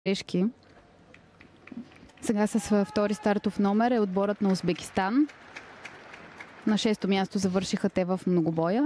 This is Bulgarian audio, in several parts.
грешки. Сега с втори стартов номер е отборът на Узбекистан. На 6-то място завършиха те в многобоя.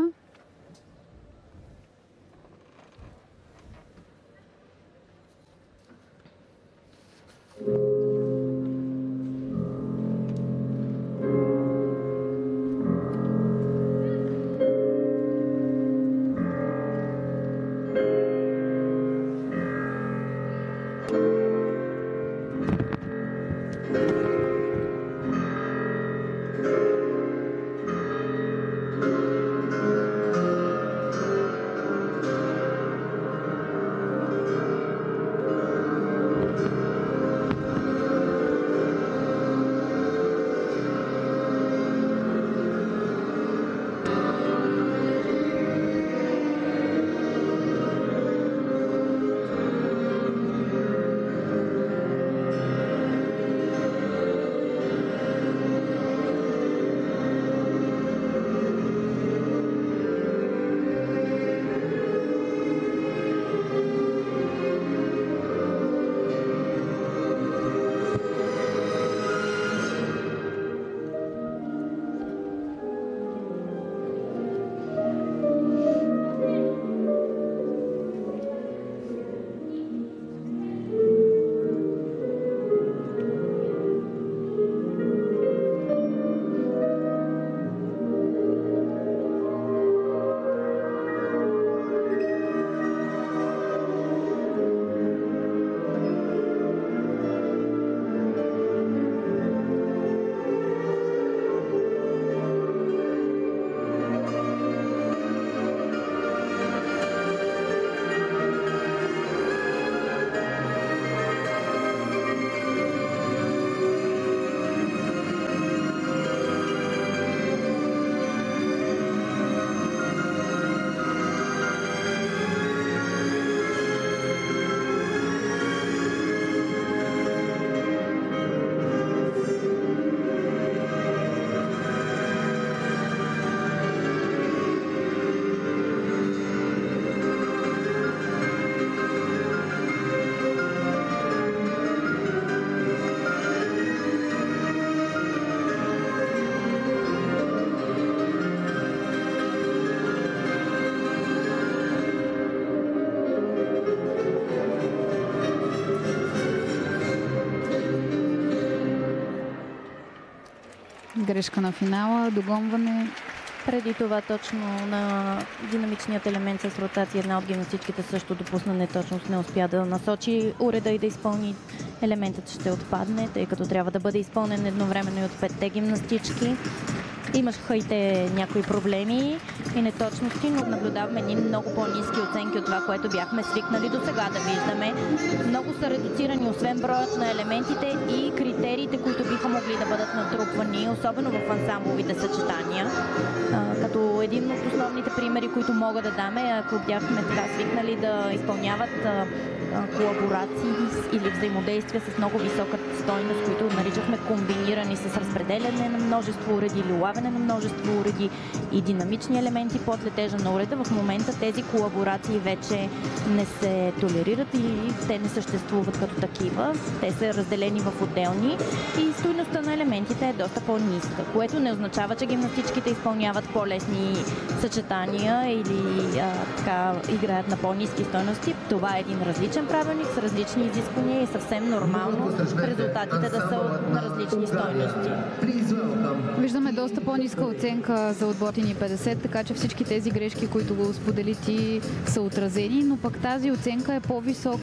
Грешка на финала, догонване. Преди това точно на динамичният елемент с ротация една от гимнастичките също допусна неточност, не успя да насочи уреда и да изпълни. Елементът ще отпадне, тъй като трябва да бъде изпълнен едновременно и от 5-те гимнастички. Имаха и те някои проблеми и неточности, но наблюдаваме едни много по-ниски оценки от това, което бяхме свикнали до сега да виждаме. Много са редуцирани, освен броят на елементите и критериите, които биха могли да бъдат натрупвани, особено в ансамбловите съчетания. Като един от основните примери, които мога да даме, ако бяхме така свикнали да изпълняват колаборации или взаимодействия с много висока стойност, които наричахме комбинирани с разпределяне на множество уреди или улавяне на множество уреди и динамични елементи под летежа на уреда. В момента тези колаборации вече не се толерират или те не съществуват като такива. Те са разделени в отделни и стойността на елементите е доста по-ниска, което не означава, че гимнастичките изпълняват по-лесни съчетания или така играят на по-ниски стойности. Това е един различен правилник с различни изисквания и е съвсем нормално резултатите да са на различни стойности. Виждаме доста по-ниска оценка за отботини 50, така че всички тези грешки, които го сподели ти, са отразени, но пък тази оценка е по-висока